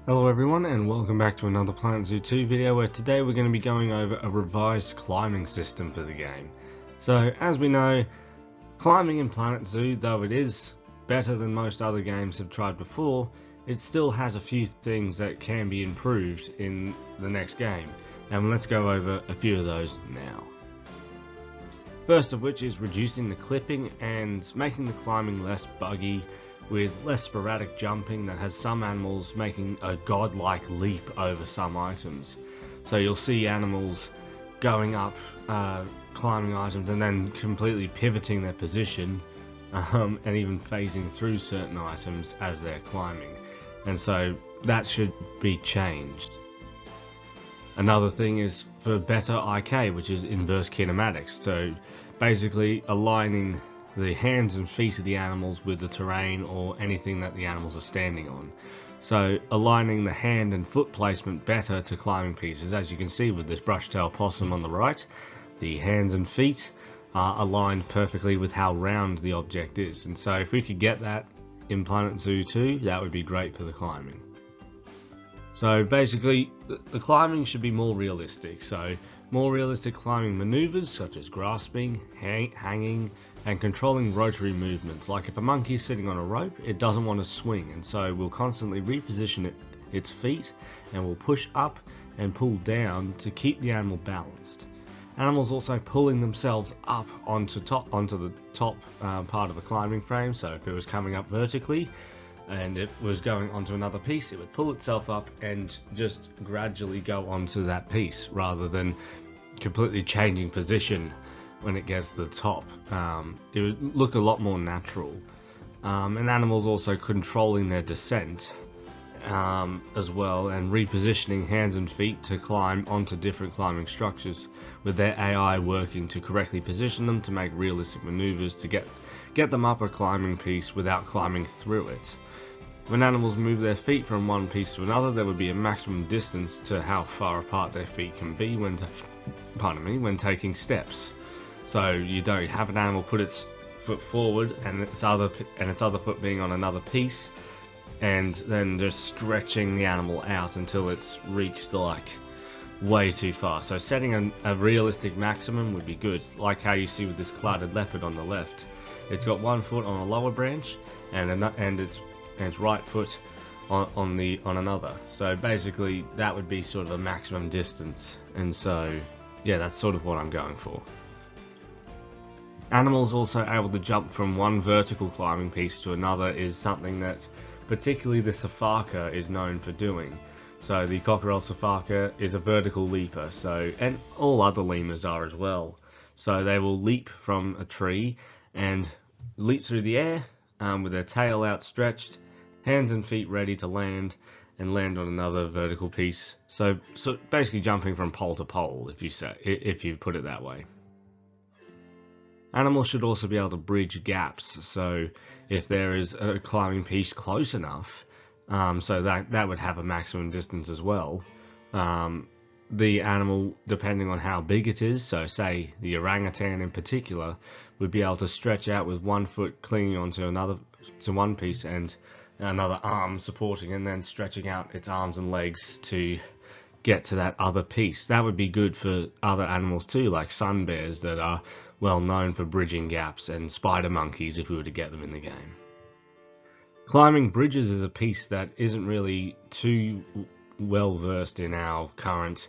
Hello everyone and welcome back to another Planet Zoo 2 video where today we're going to be going over a revised climbing system for the game. So as we know, climbing in Planet Zoo, though it is better than most other games have tried before, it still has a few things that can be improved in the next game, and let's go over a few of those now. First of which is reducing the clipping and making the climbing less buggy, with less sporadic jumping that has some animals making a godlike leap over some items. So you'll see animals going up, climbing items and then completely pivoting their position and even phasing through certain items as they're climbing. And so that should be changed. Another thing is for better IK, which is inverse kinematics. So basically aligning the hands and feet of the animals with the terrain or anything that the animals are standing on. So aligning the hand and foot placement better to climbing pieces. As you can see with this brush-tailed possum on the right, the hands and feet are aligned perfectly with how round the object is. And so if we could get that in Planet Zoo 2, that would be great for the climbing. So basically the climbing should be more realistic. So more realistic climbing maneuvers such as grasping, hanging, and controlling rotary movements. Like if a monkey is sitting on a rope, it doesn't want to swing, and so we'll constantly reposition its feet and we'll push up and pull down to keep the animal balanced. Animals also pulling themselves up onto the top part of the climbing frame. So if it was coming up vertically and it was going onto another piece, it would pull itself up and just gradually go onto that piece rather than completely changing position when it gets to the top. It would look a lot more natural. And animals also controlling their descent as well, and repositioning hands and feet to climb onto different climbing structures, with their AI working to correctly position them to make realistic maneuvers to get them up a climbing piece without climbing through it. When animals move their feet from one piece to another, there would be a maximum distance to how far apart their feet can be when taking steps. So you don't have an animal put its foot forward and its other foot being on another piece, and then just stretching the animal out until it's reached like way too far. So setting a realistic maximum would be good, like how you see with this clouded leopard on the left. It's got one foot on a lower branch and its right foot on another. So basically that would be sort of a maximum distance, and so yeah, that's sort of what I'm going for. Animals also able to jump from one vertical climbing piece to another is something that particularly the safaka is known for doing. So the cockerel safaka is a vertical leaper, and all other lemurs are as well. So they will leap from a tree and leap through the air with their tail outstretched, hands and feet ready to land, and land on another vertical piece. So basically jumping from pole to pole, if you put it that way. Animals should also be able to bridge gaps, so if there is a climbing piece close enough, so that would have a maximum distance as well. The animal, depending on how big it is, so say the orangutan in particular, would be able to stretch out with one foot clinging onto one piece and another arm supporting, and then stretching out its arms and legs to get to that other piece. That would be good for other animals too, like sun bears that are well known for bridging gaps, and spider monkeys if we were to get them in the game. Climbing bridges is a piece that isn't really too well versed in our current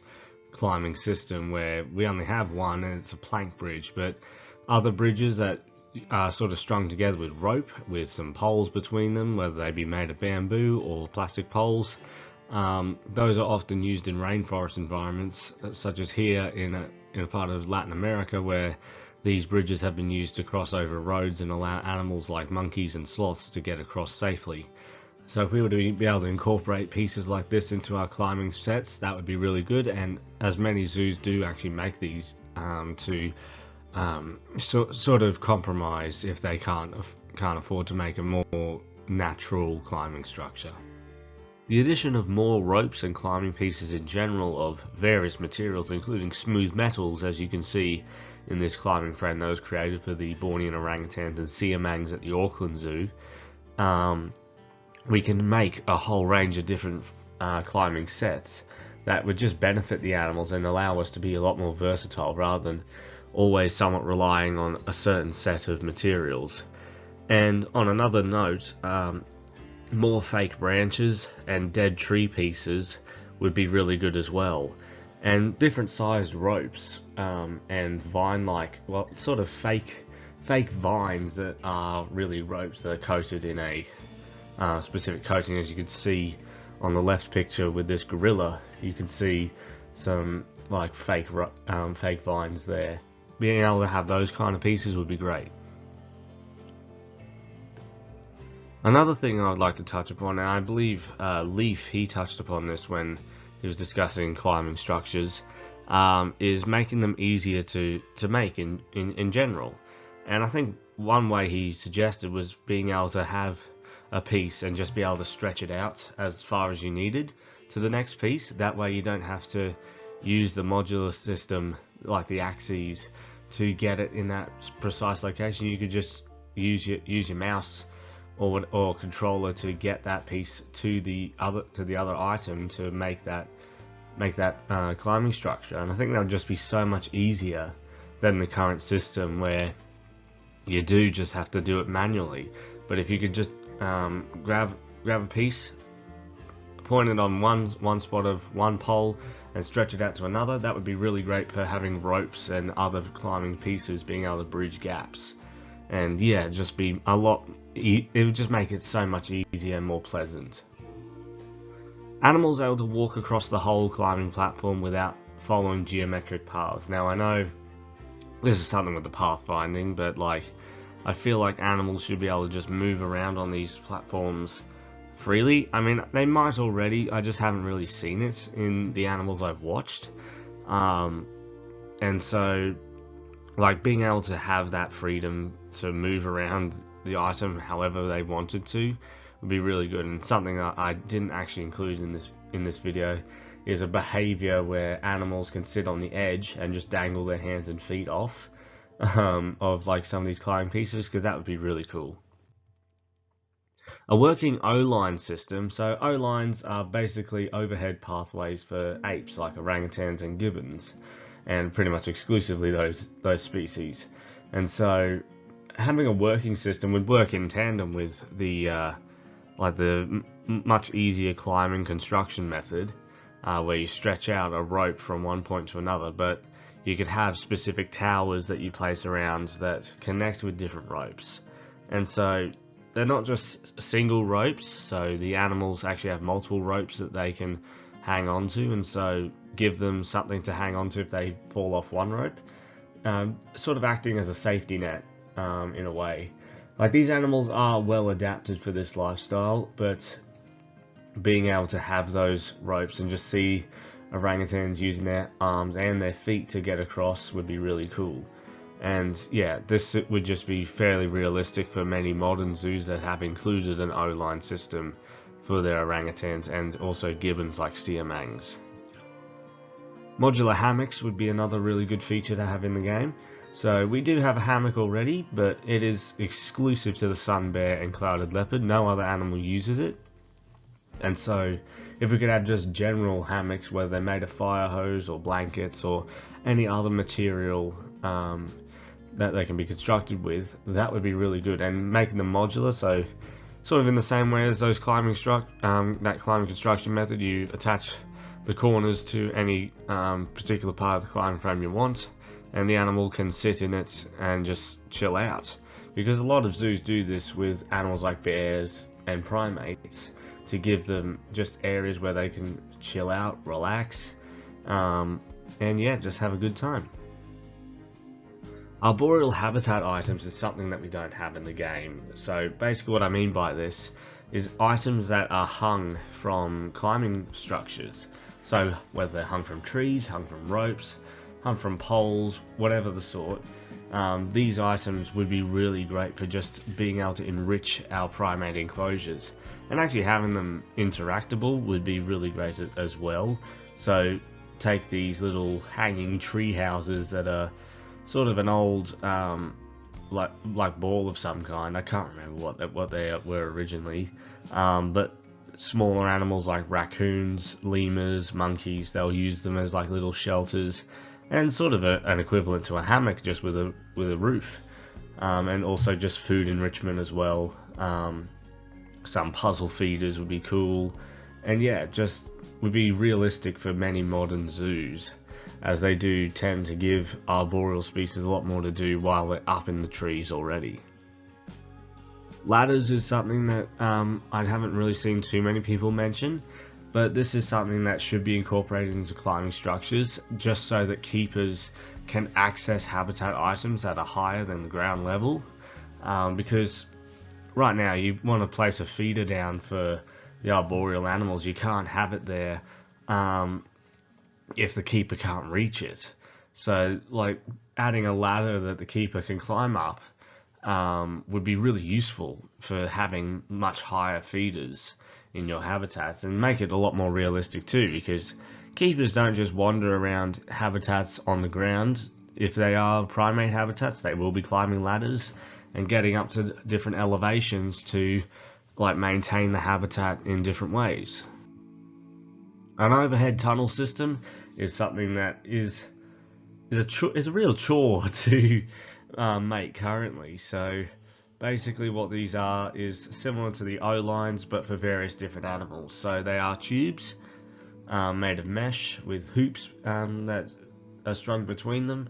climbing system, where we only have one and it's a plank bridge, but other bridges that are sort of strung together with rope with some poles between them, whether they be made of bamboo or plastic poles, those are often used in rainforest environments, such as here in a part of Latin America where these bridges have been used to cross over roads and allow animals like monkeys and sloths to get across safely. So if we were to be able to incorporate pieces like this into our climbing sets, that would be really good, and as many zoos do actually make these to sort of compromise if they can't afford to make a more natural climbing structure. The addition of more ropes and climbing pieces in general of various materials, including smooth metals, as you can see in this climbing frame that was created for the Bornean orangutans and siamangs at the Auckland Zoo, we can make a whole range of different climbing sets that would just benefit the animals and allow us to be a lot more versatile rather than always somewhat relying on a certain set of materials. And on another note, more fake branches and dead tree pieces would be really good as well. And different sized ropes and vine-like, well, sort of fake vines that are really ropes that are coated in a specific coating. As you can see on the left picture with this gorilla, you can see some like fake vines there. Being able to have those kind of pieces would be great. Another thing I would like to touch upon, and I believe Leaf, he touched upon this when he was discussing climbing structures, is making them easier to make in general. And I think one way he suggested was being able to have a piece and just be able to stretch it out as far as you needed to the next piece. That way you don't have to use the modular system like the axes to get it in that precise location. You could just use your mouse or controller to get that piece to the other item to make that climbing structure. And I think that would just be so much easier than the current system where you do just have to do it manually. But if you could just grab a piece, point it on one spot of one pole and stretch it out to another, that would be really great for having ropes and other climbing pieces being able to bridge gaps. And yeah, just be a lot, it would just make it so much easier and more pleasant. Animals able to walk across the whole climbing platform without following geometric paths. Now I know this is something with the pathfinding, but like I feel like animals should be able to just move around on these platforms freely. I mean, they might already, I just haven't really seen it in the animals I've watched. And so like being able to have that freedom to move around the item however they wanted to would be really good. And something that I didn't actually include in this video is a behavior where animals can sit on the edge and just dangle their hands and feet off of like some of these climbing pieces, because that would be really cool. A working O-line system. So O-lines are basically overhead pathways for apes like orangutans and gibbons, and pretty much exclusively those species. And so having a working system would work in tandem with the much easier climbing construction method, where you stretch out a rope from one point to another, but you could have specific towers that you place around that connect with different ropes. And so they're not just single ropes, so the animals actually have multiple ropes that they can hang on to, and so give them something to hang on to if they fall off one rope, sort of acting as a safety net in a way. Like, these animals are well adapted for this lifestyle, but being able to have those ropes and just see orangutans using their arms and their feet to get across would be really cool. And yeah, this would just be fairly realistic for many modern zoos that have included an O-line system for their orangutans and also gibbons like steer-mangs. Modular hammocks would be another really good feature to have in the game. So we do have a hammock already, but it is exclusive to the sun bear and clouded leopard. No other animal uses it. And so if we could have just general hammocks, whether they're made of fire hose or blankets or any other material that they can be constructed with, that would be really good. And making them modular, so sort of in the same way as those climbing construction method, you attach the corners to any particular part of the climbing frame you want, and the animal can sit in it and just chill out. Because a lot of zoos do this with animals like bears and primates, to give them just areas where they can chill out, relax, and yeah, just have a good time. Arboreal habitat items is something that we don't have in the game. So basically what I mean by this is items that are hung from climbing structures. So whether they're hung from trees, hung from ropes, hung from poles, whatever the sort, these items would be really great for just being able to enrich our primate enclosures. And actually having them interactable would be really great as well. So take these little hanging tree houses that are sort of an old like ball of some kind. I can't remember what they were originally, but smaller animals like raccoons, lemurs, monkeys, they'll use them as like little shelters and sort of an equivalent to a hammock, just with a roof. And also just food enrichment as well. Some puzzle feeders would be cool, and yeah, just would be realistic for many modern zoos, as they do tend to give arboreal species a lot more to do while they're up in the trees already. Ladders is something that I haven't really seen too many people mention, but this is something that should be incorporated into climbing structures, just so that keepers can access habitat items that are higher than the ground level, because right now you want to place a feeder down for the arboreal animals, you can't have it there if the keeper can't reach it. So like adding a ladder that the keeper can climb up would be really useful for having much higher feeders in your habitats, and make it a lot more realistic too, because keepers don't just wander around habitats on the ground. If they are primate habitats, they will be climbing ladders and getting up to different elevations to like maintain the habitat in different ways. An overhead tunnel system is something that is a real chore to make currently. So basically what these are is similar to the O-lines, but for various different animals. So they are tubes made of mesh with hoops that are strung between them,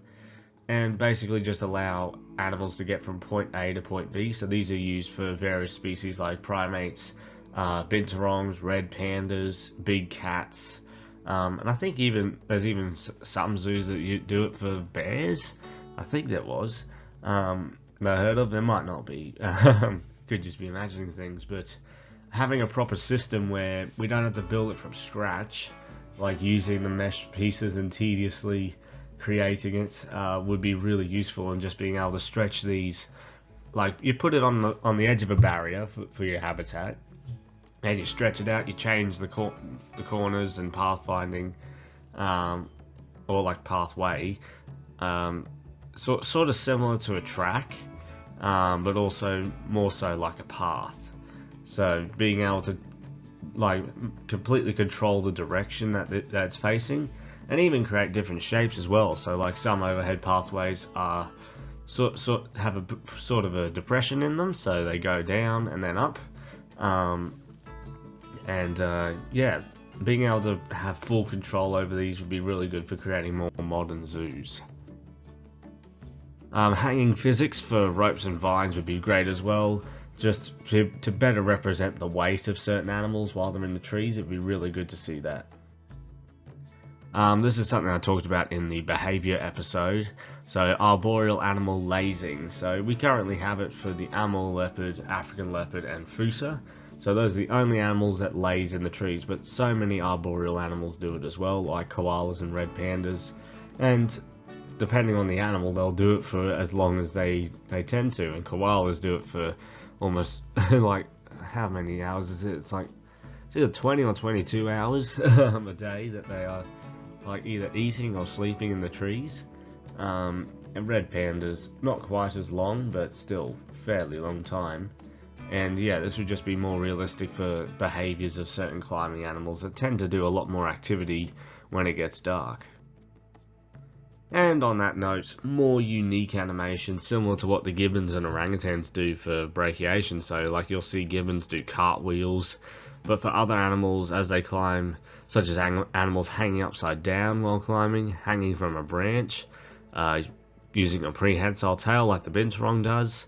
and basically just allow animals to get from point A to point B. So these are used for various species like primates, binturongs, red pandas, big cats, and I think there's even some zoos that you do it for bears. I think there was. No heard of, there might not be. Could just be imagining things, but having a proper system where we don't have to build it from scratch, like using the mesh pieces and tediously creating it, would be really useful, and just being able to stretch these, like you put it on the edge of a barrier for your habitat, and you stretch it out, you change the corners and pathfinding, or like pathway, sort of similar to a track, but also more so like a path. So being able to like completely control the direction that's facing, and even create different shapes as well. So like some overhead pathways are have a sort of a depression in them, so they go down and then up, yeah, being able to have full control over these would be really good for creating more modern zoos. Hanging physics for ropes and vines would be great as well, just to better represent the weight of certain animals while they're in the trees. It'd be really good to see that. This is something I talked about in the behaviour episode, so arboreal animal lazing. So we currently have it for the Amur leopard, African leopard and Fusa. So those are the only animals that laze in the trees, but so many arboreal animals do it as well, like koalas and red pandas, and depending on the animal, they'll do it for as long as they tend to, and koalas do it for almost, like, how many hours is it? It's either 20 or 22 hours a day that they are like either eating or sleeping in the trees. And red pandas, not quite as long, but still fairly long time. And yeah, this would just be more realistic for behaviours of certain climbing animals that tend to do a lot more activity when it gets dark. And on that note, more unique animation similar to what the gibbons and orangutans do for brachiation. So like you'll see gibbons do cartwheels, but for other animals as they climb, such as animals hanging upside down while climbing, hanging from a branch, using a prehensile tail like the binturong does,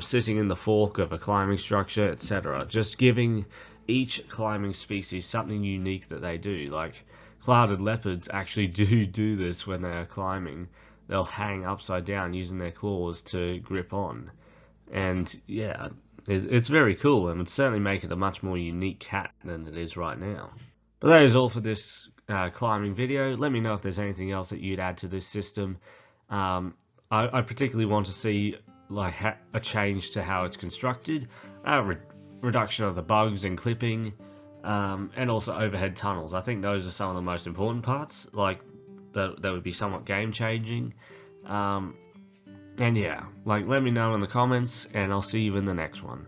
sitting in the fork of a climbing structure, etc. Just giving each climbing species something unique that they do. Like clouded leopards actually do this when they are climbing. They'll hang upside down using their claws to grip on. And yeah, it's very cool, and would certainly make it a much more unique cat than it is right now. But that is all for this climbing video. Let me know if there's anything else that you'd add to this system. I particularly want to see like a change to how it's constructed, reduction of the bugs and clipping, and also overhead tunnels. I think those are some of the most important parts, like that would be somewhat game changing. And yeah, like let me know in the comments, and I'll see you in the next one.